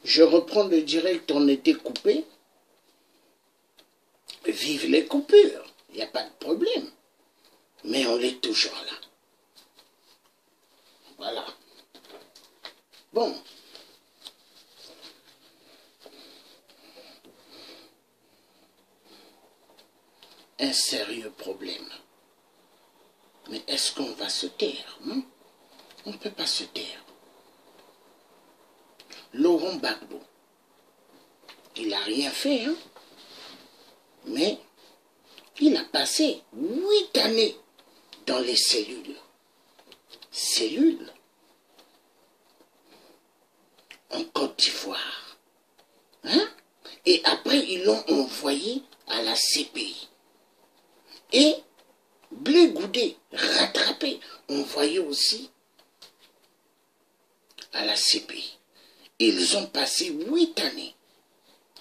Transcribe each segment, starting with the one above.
Je reprends le direct, on était coupé. Vive les coupures, il n'y a pas de problème. Mais on est toujours là. Voilà. Bon. Un sérieux problème. Mais est-ce qu'on va se taire, hein? On ne peut pas se taire. Laurent Gbagbo, il n'a rien fait, hein? Mais il a passé 8 années dans les cellules. Cellules en Côte d'Ivoire. Hein? Et après, ils l'ont envoyé à la CPI. Et Blé Goudé, rattrapé, envoyé aussi à la CPI. Ils ont passé 8 années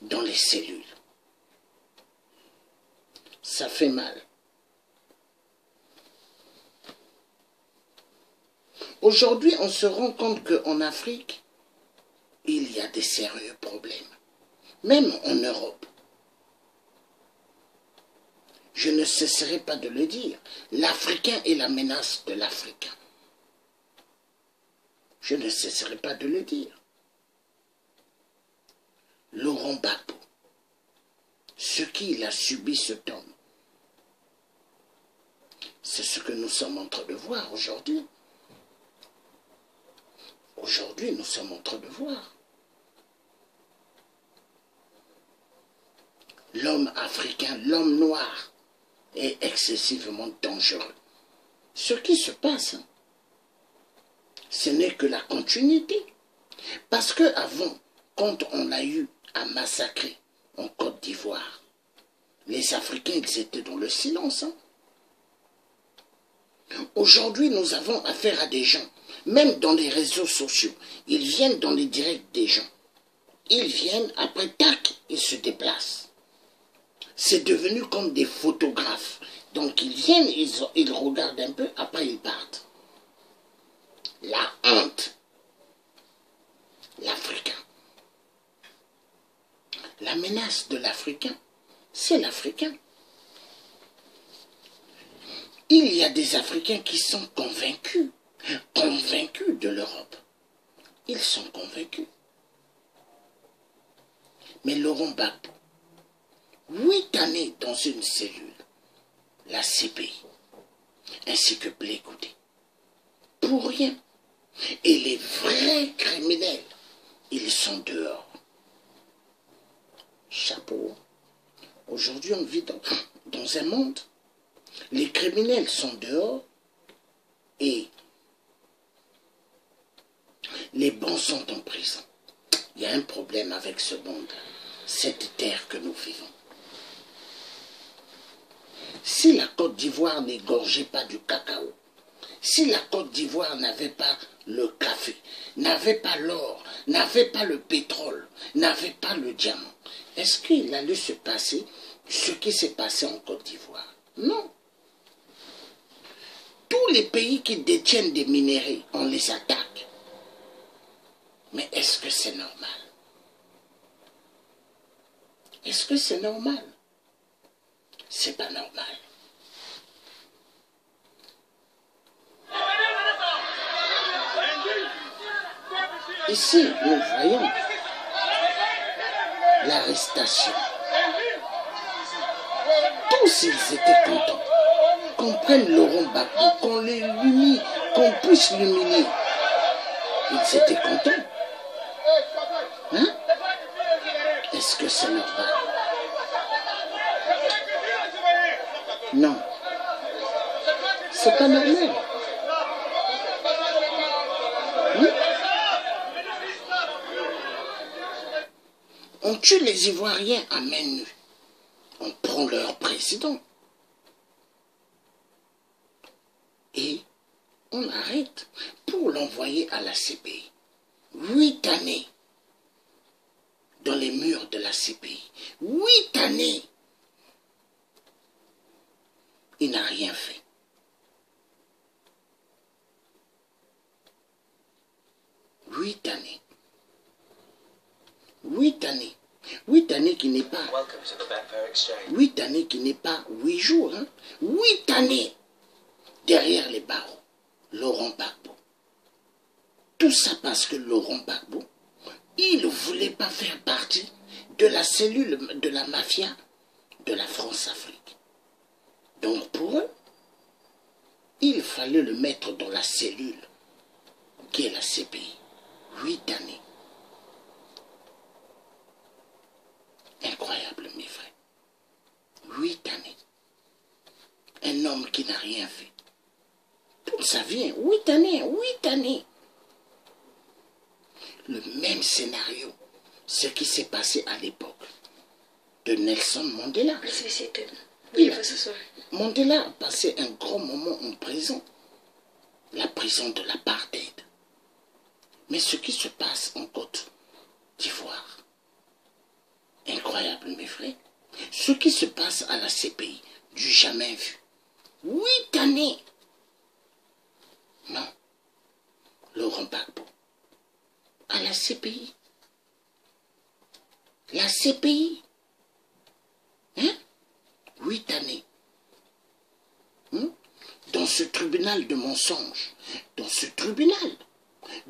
dans les cellules. Ça fait mal. Aujourd'hui, on se rend compte qu'en Afrique, il y a des sérieux problèmes. Même en Europe. Je ne cesserai pas de le dire. L'Africain est la menace de l'Africain. Je ne cesserai pas de le dire. Laurent Gbagbo, ce qu'il a subi cet homme, c'est ce que nous sommes en train de voir aujourd'hui. Aujourd'hui, nous sommes en train de voir. L'homme africain, l'homme noir, est excessivement dangereux. Ce qui se passe, ce n'est que la continuité. Parce que avant, quand on a eu à massacrer en Côte d'Ivoire, les Africains, ils étaient dans le silence. Aujourd'hui, nous avons affaire à des gens, même dans les réseaux sociaux, ils viennent dans les directs des gens. Ils viennent, après, tac, ils se déplacent. C'est devenu comme des photographes. Donc ils viennent, ils regardent un peu, après ils partent. La honte. L'Africain. La menace de l'Africain, c'est l'Africain. Il y a des Africains qui sont convaincus de l'Europe. Ils sont convaincus. Mais Laurent Gbagbo, 8 années dans une cellule, la CPI, ainsi que Blé Goudé, pour rien. Et les vrais criminels, ils sont dehors. Chapeau. Aujourd'hui, on vit dans un monde. Les criminels sont dehors et les bons sont en prison. Il y a un problème avec ce monde, cette terre que nous vivons. Si la Côte d'Ivoire n'égorgeait pas du cacao, si la Côte d'Ivoire n'avait pas le café, n'avait pas l'or, n'avait pas le pétrole, n'avait pas le diamant, est-ce qu'il allait se passer ce qui s'est passé en Côte d'Ivoire? Non. Tous les pays qui détiennent des minéraux, on les attaque. Mais est-ce que c'est normal? Est-ce que c'est normal? C'est pas normal. Ici, nous voyons l'arrestation. Tous ils étaient contents. Qu'on prenne Laurent Gbagbo, qu'on l'humilie, qu'on puisse l'humilier. Ils étaient contents. Hein? Est-ce que c'est normal? Non. C'est pas normal. Oui? On tue les Ivoiriens à main nue. On prend leur président. Et on arrête pour l'envoyer à la CPI. 8 années dans les murs de la CPI. 8 années. Il n'a rien fait. Huit années. 8 années. 8 années qui n'est pas... 8 années qui n'est pas 8 jours. Hein. 8 années derrière les barreaux. Laurent Gbagbo. Tout ça parce que Laurent Gbagbo, il ne voulait pas faire partie de la cellule de la mafia de la France-Afrique. Donc pour eux, il fallait le mettre dans la cellule qui est la CPI. 8 années. Incroyable, mes frères. 8 années. Un homme qui n'a rien fait. Tout ça vient. 8 années, 8 années. Le même scénario, ce qui s'est passé à l'époque de Nelson Mandela. Mandela a passé un grand moment en prison. La prison de l'apartheid. Mais ce qui se passe en Côte d'Ivoire, incroyable mes frères, ce qui se passe à la CPI, du jamais vu. 8 années. Non. Laurent Gbagbo. À la CPI. La CPI. Hein? 8 années. Dans ce tribunal de mensonges. Dans ce tribunal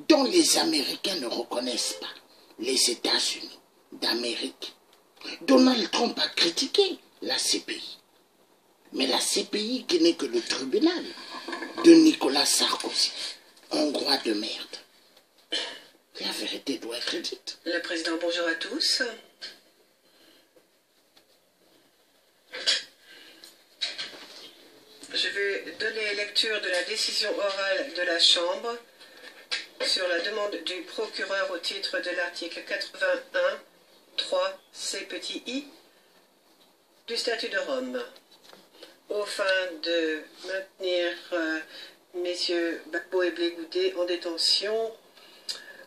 dont les Américains ne reconnaissent pas. Les États-Unis d'Amérique. Donald Trump a critiqué la CPI. Mais la CPI qui n'est que le tribunal de Nicolas Sarkozy, hongrois de merde. La vérité doit être dite. Le président, bonjour à tous. Je vais donner lecture de la décision orale de la Chambre sur la demande du procureur au titre de l'article 81.3 c petit i du statut de Rome, au fin de maintenir messieurs Gbagbo et Blé Goudé en détention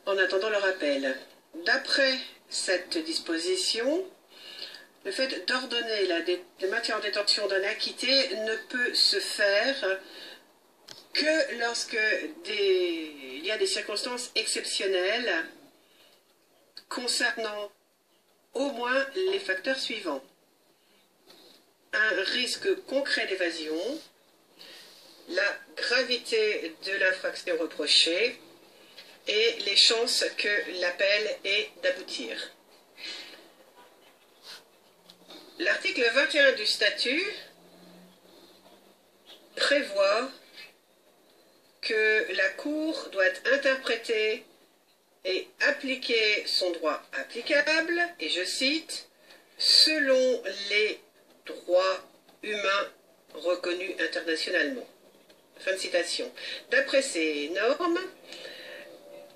en attendant leur appel. D'après cette disposition, le fait d'ordonner le maintien en détention d'un acquitté ne peut se faire que lorsque il y a des circonstances exceptionnelles concernant au moins les facteurs suivants. Un risque concret d'évasion, la gravité de l'infraction reprochée et les chances que l'appel ait d'aboutir. L'article 21 du statut prévoit que la Cour doit interpréter et appliquer son droit applicable, et je cite, selon les droits humains reconnus internationalement. Fin de citation. D'après ces normes,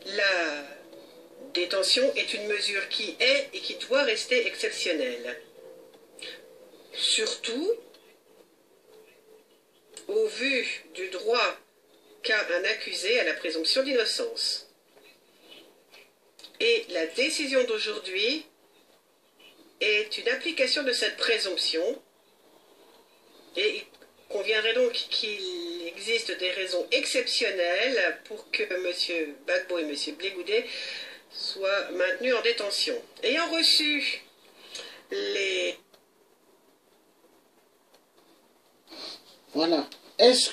la détention est une mesure qui est et qui doit rester exceptionnelle. Surtout, au vu du droit qu'a un accusé à la présomption d'innocence. Et la décision d'aujourd'hui est une application de cette présomption, et il conviendrait donc qu'il existe des raisons exceptionnelles pour que M. Gbagbo et M. Blé Goudé soient maintenus en détention. Ayant reçu les... Voilà. Est-ce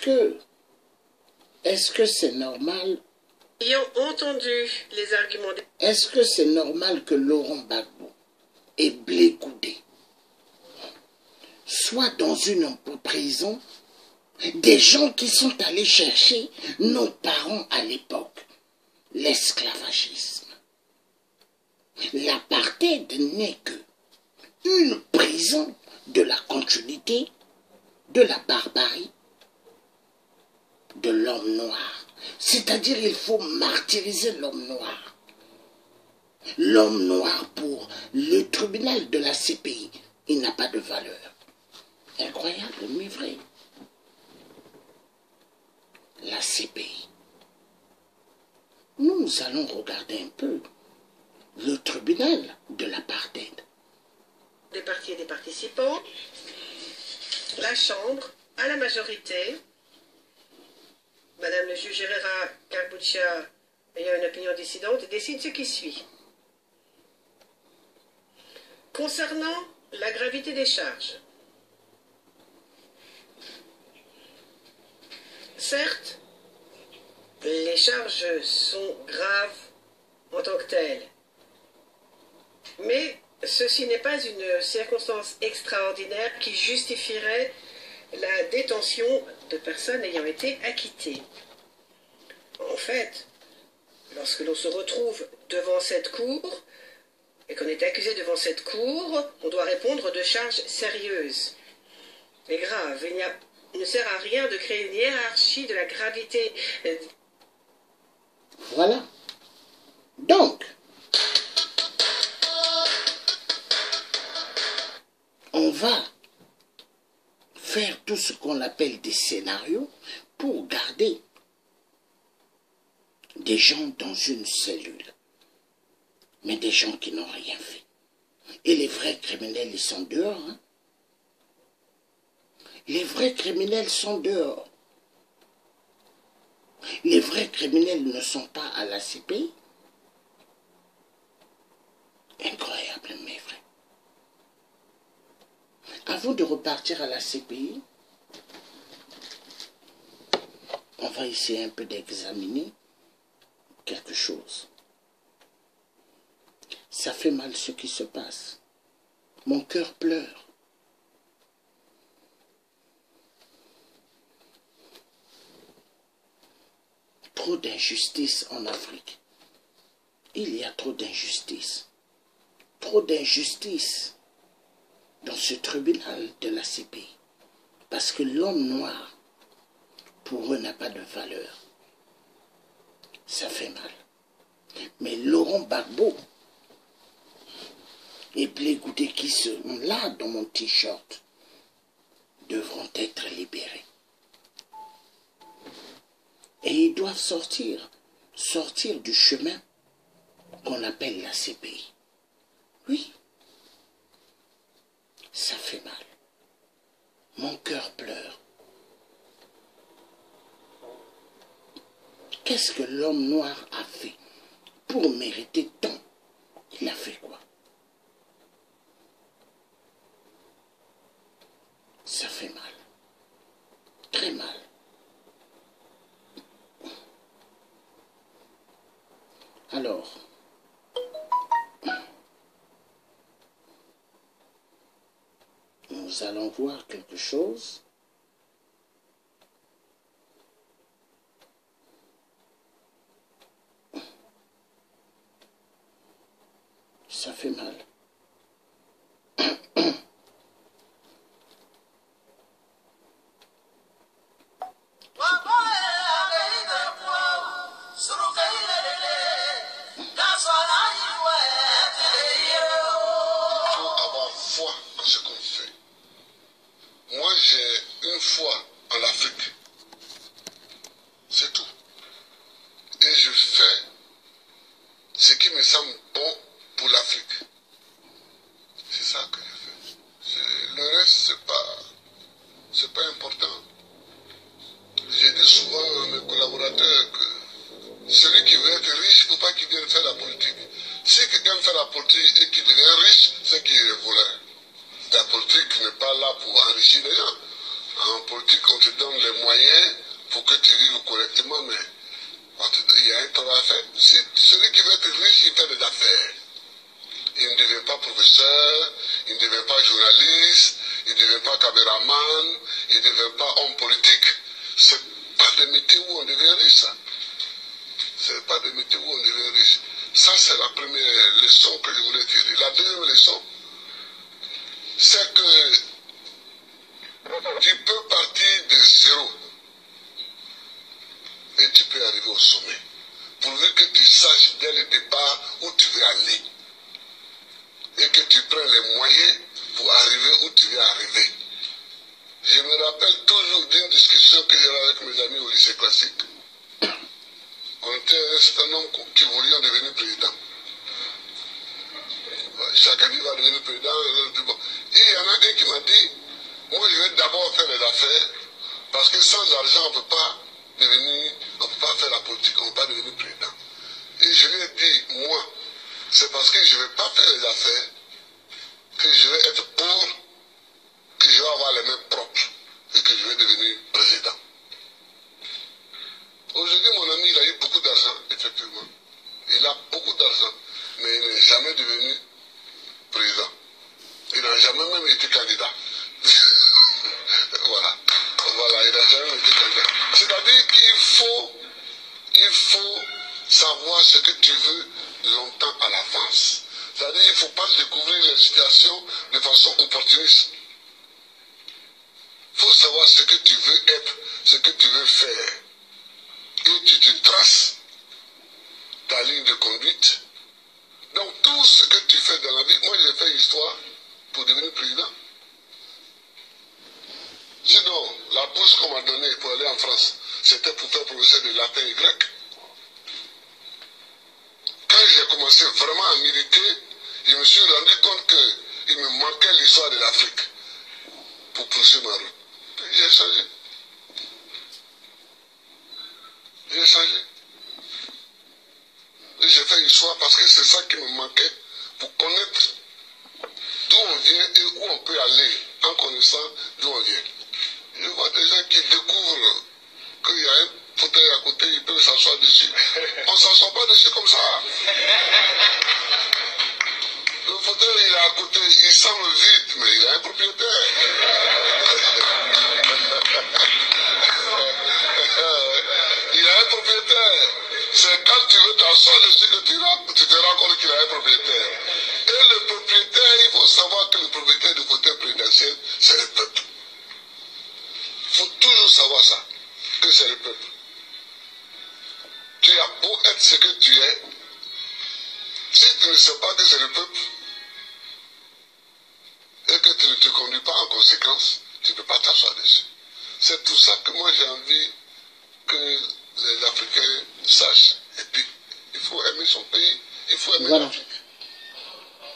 que c'est normal? Ayant entendu les arguments... Est-ce que c'est normal que Laurent Gbagbo et Blé Goudé soient dans une prison, des gens qui sont allés chercher nos parents à l'époque, l'esclavagisme? L'apartheid n'est que une prison de la continuité, de la barbarie, de l'homme noir. C'est-à-dire il faut martyriser l'homme noir. L'homme noir pour le tribunal de la CPI, il n'a pas de valeur. Incroyable, mais vrai. La CPI. Nous allons regarder un peu le tribunal de l'apartheid. Des partis et des participants, la Chambre, à la majorité, Madame le juge Herrera Carbuccia ayant une opinion dissidente, décide ce qui suit. Concernant la gravité des charges, certes, les charges sont graves en tant que telles, mais ceci n'est pas une circonstance extraordinaire qui justifierait la détention de personnes ayant été acquittées. En fait, lorsque l'on se retrouve devant cette cour et qu'on est accusé devant cette cour, on doit répondre de charges sérieuses et graves. Il ne sert à rien de créer une hiérarchie de la gravité. Voilà. Donc, on va faire tout ce qu'on appelle des scénarios pour garder des gens dans une cellule, mais des gens qui n'ont rien fait. Et les vrais criminels, ils sont dehors. Hein? Les vrais criminels sont dehors. Les vrais criminels ne sont pas à la CPI. Incroyable, mais vrai. Avant de repartir à la CPI, on va essayer un peu d'examiner quelque chose. Ça fait mal ce qui se passe. Mon cœur pleure. Trop d'injustice en Afrique. Il y a trop d'injustice. Trop d'injustice dans ce tribunal de la CPI. Parce que l'homme noir, pour eux, n'a pas de valeur. Ça fait mal. Mais Laurent Gbagbo et Blé Goudé qui sont là dans mon t-shirt devront être libérés. Et ils doivent sortir du chemin qu'on appelle la CPI. Oui, ça fait mal. Mon cœur pleure. Qu'est-ce que l'homme noir a fait pour mériter tant? Il a fait quoi? Ça fait mal. Très mal. Alors, nous allons voir quelque chose. Ça fait mal. que je vais être pour, que je vais avoir les mains propres et que je vais devenir président. Aujourd'hui, mon ami, il a eu beaucoup d'argent, effectivement. Il a beaucoup d'argent, mais il n'est jamais devenu président. Il n'a jamais même été candidat. Voilà. Voilà, il n'a jamais été candidat. C'est-à-dire qu'il faut savoir ce que tu veux longtemps à l'avance. C'est-à-dire qu'il ne faut pas découvrir les situations de façon opportuniste. Il faut savoir ce que tu veux être, ce que tu veux faire. Et tu te traces ta ligne de conduite. Donc tout ce que tu fais dans la vie, moi j'ai fait histoire pour devenir président. Sinon, la bourse qu'on m'a donnée pour aller en France, c'était pour faire professeur de latin et grec. Quand j'ai commencé vraiment à militer, je me suis rendu compte qu'il me manquait l'histoire de l'Afrique pour poursuivre ma route. J'ai changé. J'ai changé. Et j'ai fait histoire parce que c'est ça qui me manquait pour connaître d'où on vient et où on peut aller en connaissant d'où on vient. Je vois des gens qui découvrent qu'il y a un fauteuil à côté, ils peuvent s'asseoir dessus. On ne s'assoit pas dessus comme ça. Le fauteuil, il est à côté, il semble vide, mais il a un propriétaire. Il a un propriétaire. C'est quand tu veux t'asseoir dessus que tu te rends compte qu'il a un propriétaire. Et le propriétaire, il faut savoir que le propriétaire du fauteuil présidentiel, c'est le peuple. Il faut toujours savoir ça, que c'est le peuple. Tu as beau être ce que tu es, si tu ne sais pas que c'est le peuple, et que tu ne te conduis pas en conséquence, tu ne peux pas t'asseoir dessus. C'est tout ça que moi j'ai envie que les Africains sachent. Et puis, il faut aimer son pays, il faut aimer l'Afrique.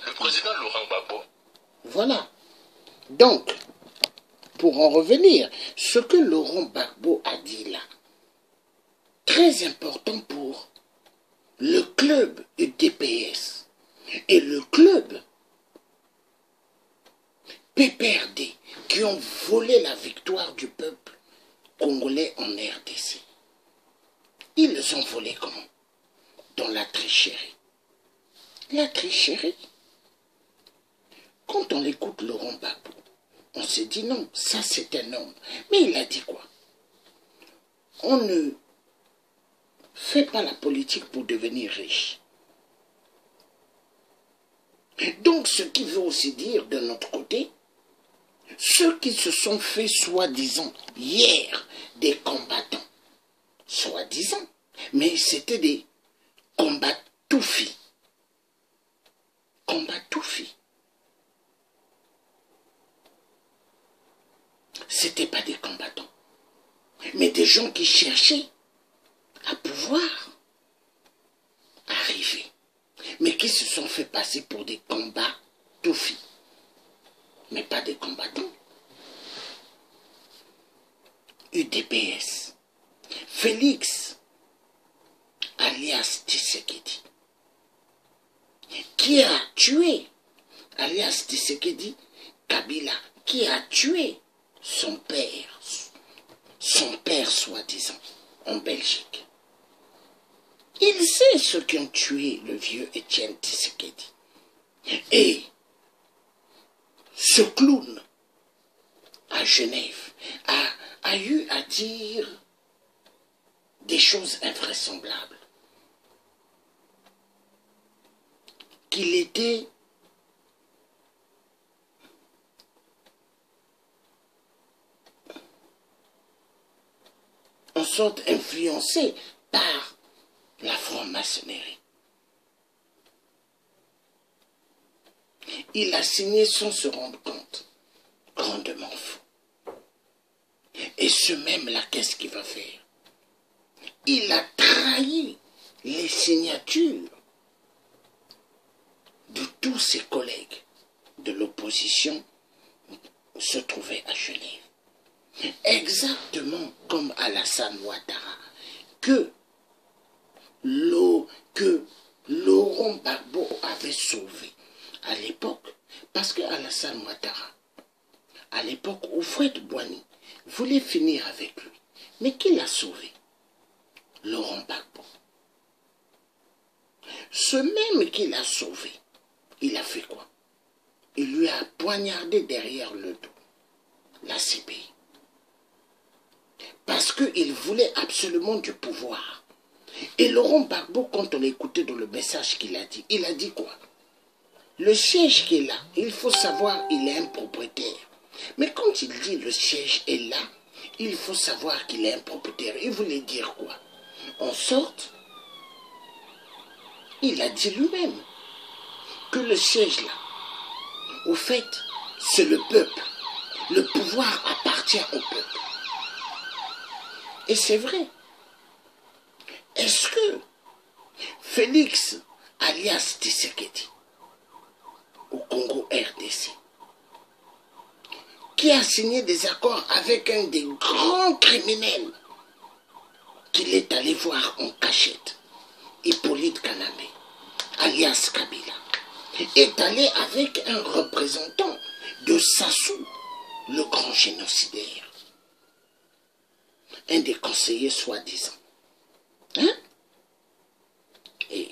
Le président Laurent Gbagbo. Voilà. Donc, pour en revenir, ce que Laurent Gbagbo a dit là, très important pour le club UDPS et le club PPRD qui ont volé la victoire du peuple congolais en RDC. Ils les ont volés comment? Dans la tricherie. La tricherie. Quand on écoute Laurent Gbagbo, on se dit non, ça c'est un homme. Mais il a dit quoi? On ne fait pas la politique pour devenir riche. Donc ce qui veut aussi dire de notre côté, ceux qui se sont fait soi-disant hier des combattants, soi-disant, mais c'était des combattoufi. Combattoufi. C'était pas des combattants, mais des gens qui cherchaient à pouvoir arriver, mais qui se sont fait passer pour des combattoufi, mais pas des combattants. UDPS, Félix, alias Tshisekedi, qui a tué, alias Tshisekedi, Kabila, qui a tué son père soi-disant, en Belgique. Il sait ceux qui ont tué le vieux Étienne Tshisekedi. Et ce clown à Genève a eu à dire des choses invraisemblables. Qu'il était en sorte influencé par la franc-maçonnerie. Il a signé sans se rendre compte. Grandement fou. Et ce même-là, qu'est-ce qu'il va faire? Il a trahi les signatures de tous ses collègues de l'opposition se trouvaient à Genève. Exactement comme Alassane Ouattara, que Laurent Gbagbo avait sauvé à l'époque, parce que Alassane Ouattara, à l'époque où Fred Boigny voulait finir avec lui, mais qui l'a sauvé? Laurent Gbagbo. Ce même qui l'a sauvé, il a fait quoi? Il lui a poignardé derrière le dos, la CPI. Parce qu'il voulait absolument du pouvoir. Et Laurent Gbagbo, quand on l'écoutait dans le message qu'il a dit quoi? Le siège qui est là, il faut savoir, il est un propriétaire. Mais quand il dit le siège est là, il faut savoir qu'il est un propriétaire. Il voulait dire quoi? En sorte, il a dit lui-même que le siège là, au fait, c'est le peuple. Le pouvoir appartient au peuple. Et c'est vrai. Est-ce que Félix, alias Tshisekedi, au Congo RDC, qui a signé des accords avec un des grands criminels qu'il est allé voir en cachette, Hippolyte Kanambe, alias Kabila, est allé avec un représentant de Sassou, le grand génocidaire, un des conseillers soi-disant. Hein? Et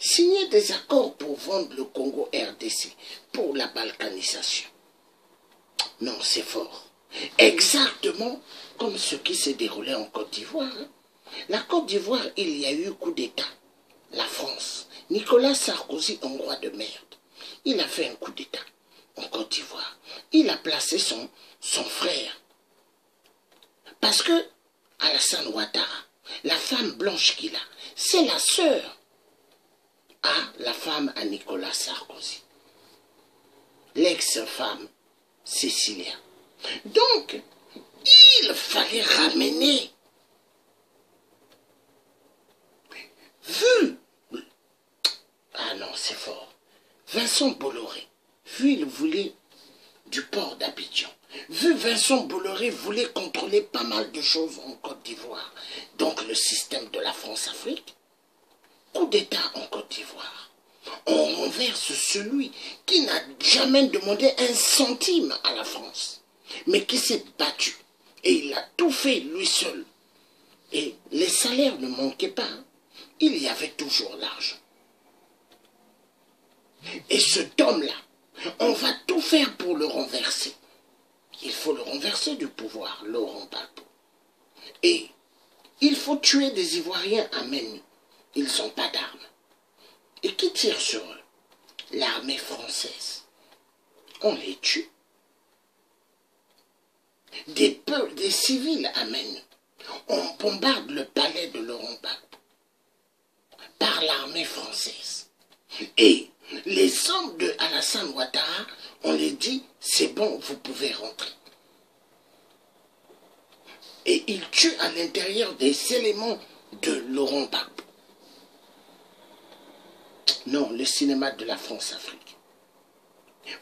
signer des accords pour vendre le Congo RDC pour la balkanisation. Non, c'est fort. Exactement comme ce qui s'est déroulé en Côte d'Ivoire. Hein? La Côte d'Ivoire, il y a eu coup d'État. La France, Nicolas Sarkozy, un roi de merde, il a fait un coup d'État en Côte d'Ivoire. Il a placé son frère. Parce que Alassane Ouattara, la femme blanche qu'il a, c'est la sœur à la femme à Nicolas Sarkozy, l'ex-femme Cécilia. Donc, il fallait ramener, vu, ah non, c'est fort, Vincent Bolloré, vu il voulait du port d'Abidjan, vu Vincent Bolloré voulait contrôler pas mal de choses en Côte d'Ivoire, donc le système de la France-Afrique, coup d'État en Côte d'Ivoire, on renverse celui qui n'a jamais demandé un centime à la France, mais qui s'est battu, et il a tout fait lui seul. Et les salaires ne manquaient pas, hein. Il y avait toujours l'argent. Et cet homme-là, on va tout faire pour le renverser. Il faut le renverser du pouvoir, Laurent Gbagbo. Et il faut tuer des Ivoiriens à main nue. Ils n'ont pas d'armes. Et qui tire sur eux? L'armée française. On les tue. Des civils à main nue. On bombarde le palais de Laurent Gbagbo par l'armée française. Et les hommes de Alassane Ouattara, on les dit, c'est bon, vous pouvez rentrer. Et ils tuent à l'intérieur des éléments de Laurent Gbagbo. Non, le cinéma de la France-Afrique.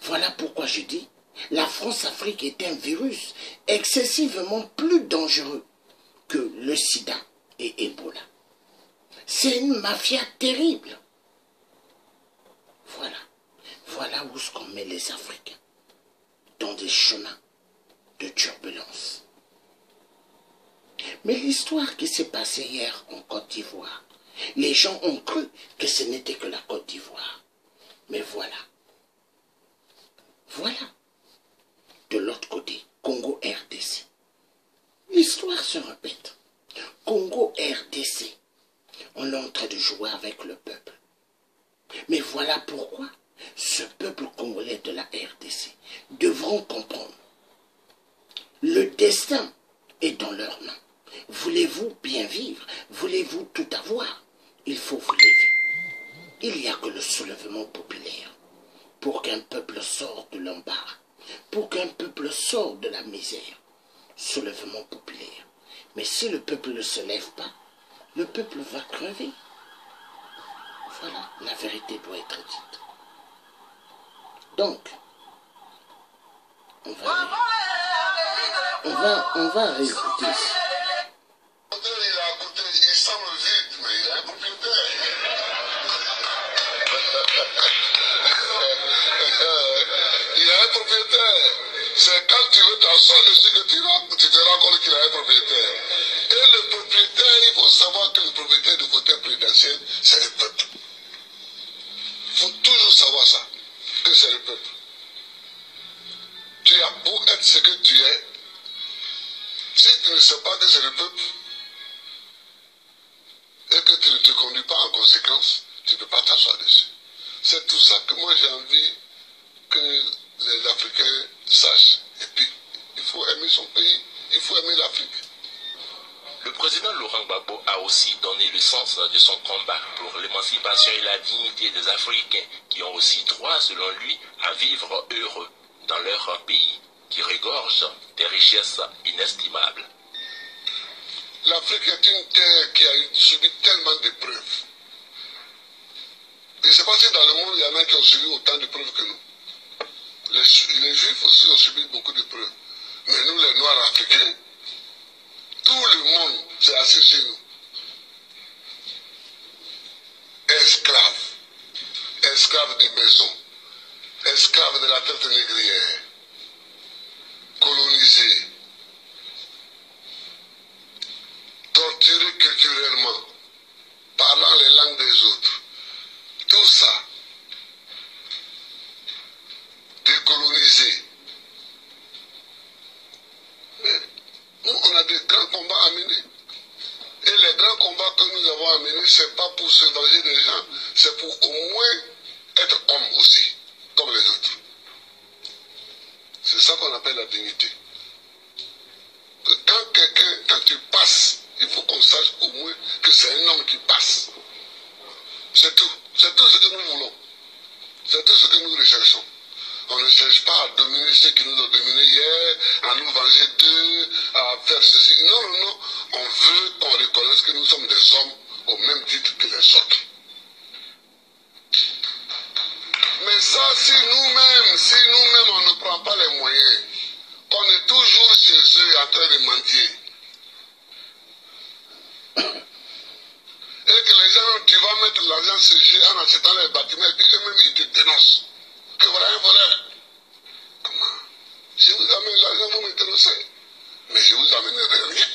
Voilà pourquoi je dis, la France-Afrique est un virus excessivement plus dangereux que le sida et Ebola. C'est une mafia terrible. Voilà. Voilà où est-ce qu'on met les Africains. Dans des chemins de turbulence. Mais l'histoire qui s'est passée hier en Côte d'Ivoire, les gens ont cru que ce n'était que la Côte d'Ivoire. Mais voilà. Voilà. De l'autre côté, Congo RDC. L'histoire se répète. Congo RDC. On est en train de jouer avec le peuple. Mais voilà pourquoi ce peuple congolais de la RDC devront comprendre. Le destin est dans leurs mains. Voulez-vous bien vivre? Voulez-vous tout avoir? Il faut vous lever. Il n'y a que le soulèvement populaire pour qu'un peuple sorte de l'embarras, pour qu'un peuple sorte de la misère. Soulèvement populaire. Mais si le peuple ne se lève pas, le peuple va crever. Voilà, la vérité doit être dite. Donc, on va réécouter. Il a goûté, il semble vite, mais il a un propriétaire. tu veux t'asseoir dessus que tu te rends compte qu'il est un propriétaire. Et le propriétaire, il faut savoir que le propriétaire du fauteuil présidentiel, c'est le peuple. Il faut toujours savoir ça, que c'est le peuple. Tu as beau être ce que tu es, si tu ne sais pas que c'est le peuple, et que tu ne te conduis pas en conséquence, tu ne peux pas t'asseoir dessus. C'est tout ça que moi j'ai envie que les Africains sachent. Et puis, il faut aimer son pays, il faut aimer l'Afrique. Le président Laurent Gbagbo a aussi donné le sens de son combat pour l'émancipation et la dignité des Africains qui ont aussi droit, selon lui, à vivre heureux dans leur pays, qui regorge des richesses inestimables. L'Afrique est une terre qui a subi tellement d'épreuves. Je ne sais pas si dans le monde, il y en a qui ont subi autant d'épreuves que nous. Les Juifs aussi ont subi beaucoup d'épreuves. Mais nous, les Noirs africains, tout le monde s'est assis chez nous. Esclaves. Esclaves des maisons. Esclaves de la traite négrière. Colonisés. Torturés culturellement. Parlant les langues des autres. Tout ça. Décolonisés. Mais nous, on a des grands combats à mener. Et les grands combats que nous avons à mener, ce n'est pas pour se venger des gens, c'est pour au moins être homme aussi, comme les autres. C'est ça qu'on appelle la dignité. Quand tu passes, il faut qu'on sache au moins que c'est un homme qui passe. C'est tout. C'est tout ce que nous voulons. C'est tout ce que nous recherchons. On ne cherche pas à dominer ceux qui nous ont dominés hier, à nous venger d'eux, à faire ceci. Non, non, non. On veut qu'on reconnaisse que nous sommes des hommes au même titre que les autres. Mais ça, si nous-mêmes, on ne prend pas les moyens, qu'on est toujours chez eux en train de mentir, et que les gens, tu vas mettre l'argent chez eux en achetant les bâtiments, et puis eux-mêmes, ils te dénoncent. Que voilà un voleur. Comment? Je vous amène l'argent, vous me dénoncez. Mais je vous amènerai rien.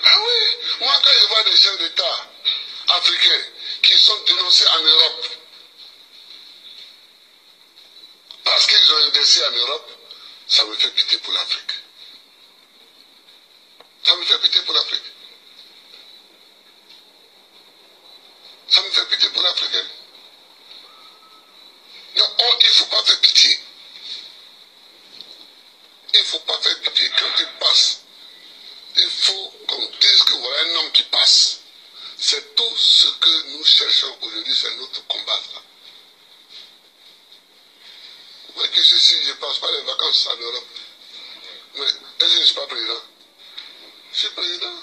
Ah oui, moi quand je vois des chefs d'État africains qui sont dénoncés en Europe, parce qu'ils ont investi en Europe, ça me fait pitié pour l'Afrique. Ça me fait pitié pour l'Afrique. Ça me fait pitié pour l'Afrique. Non, il ne faut pas faire pitié. Il ne faut pas faire pitié. Quand tu passes, il faut qu'on dise que voilà un homme qui passe. C'est tout ce que nous cherchons aujourd'hui, c'est notre combat. Vous voyez que si je ne passe pas les vacances en Europe, mais est-ce que je ne suis pas président? Je suis président.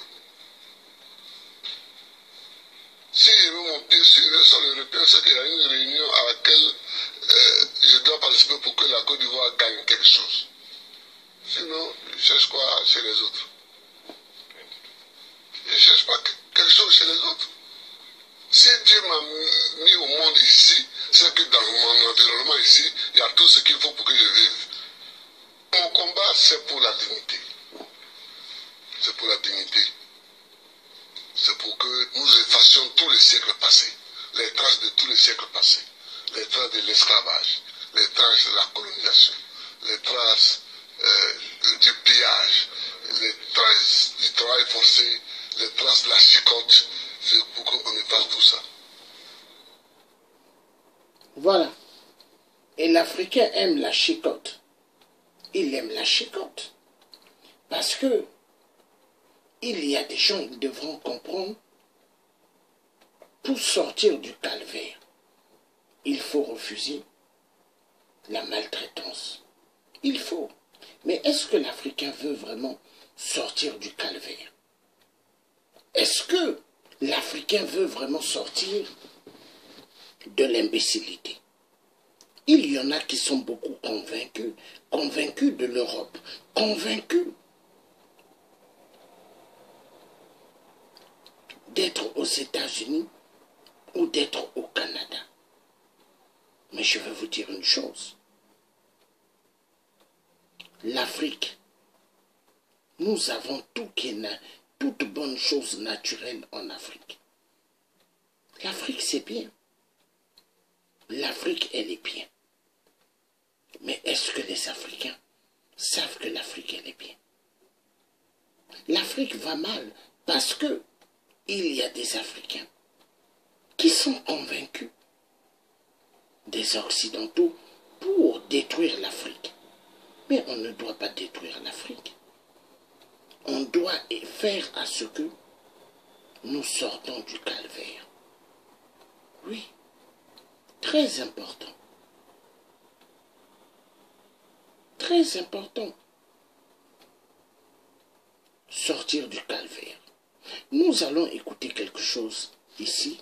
Si je mets mon pied sur le sol européen, c'est qu'il y a une réunion à laquelle je dois participer pour que la Côte d'Ivoire gagne quelque chose. Sinon, je cherche quoi chez les autres? Je ne cherche pas quelque chose chez les autres. Si Dieu m'a mis au monde ici, c'est que dans mon environnement ici, il y a tout ce qu'il faut pour que je vive. Mon combat, c'est pour la dignité. C'est pour la dignité. C'est pour que nous effacions tous les siècles passés, les traces de tous les siècles passés, les traces de l'esclavage, les traces de la colonisation, les traces du pillage, les traces du travail forcé, les traces de la chicote. C'est pour qu'on efface tout ça. Voilà. Et l'Africain aime la chicote. Il aime la chicote. Parce que il y a des gens qui devront comprendre, pour sortir du calvaire, il faut refuser la maltraitance. Il faut. Mais est-ce que l'Africain veut vraiment sortir du calvaire? Est-ce que l'Africain veut vraiment sortir de l'imbécilité? Il y en a qui sont beaucoup convaincus de l'Europe, convaincus d'être aux États-Unis ou d'être au Canada. Mais je vais vous dire une chose. l'Afrique, nous avons toute bonne chose naturelle en Afrique. L'Afrique, c'est bien. L'Afrique, elle est bien. Mais est-ce que les Africains savent que l'Afrique, elle est bien? L'Afrique va mal parce que il y a des Africains qui sont convaincus des Occidentaux pour détruire l'Afrique. Mais on ne doit pas détruire l'Afrique. On doit faire à ce que nous sortons du calvaire. Oui, très important. Très important. Sortir du calvaire. Nous allons écouter quelque chose ici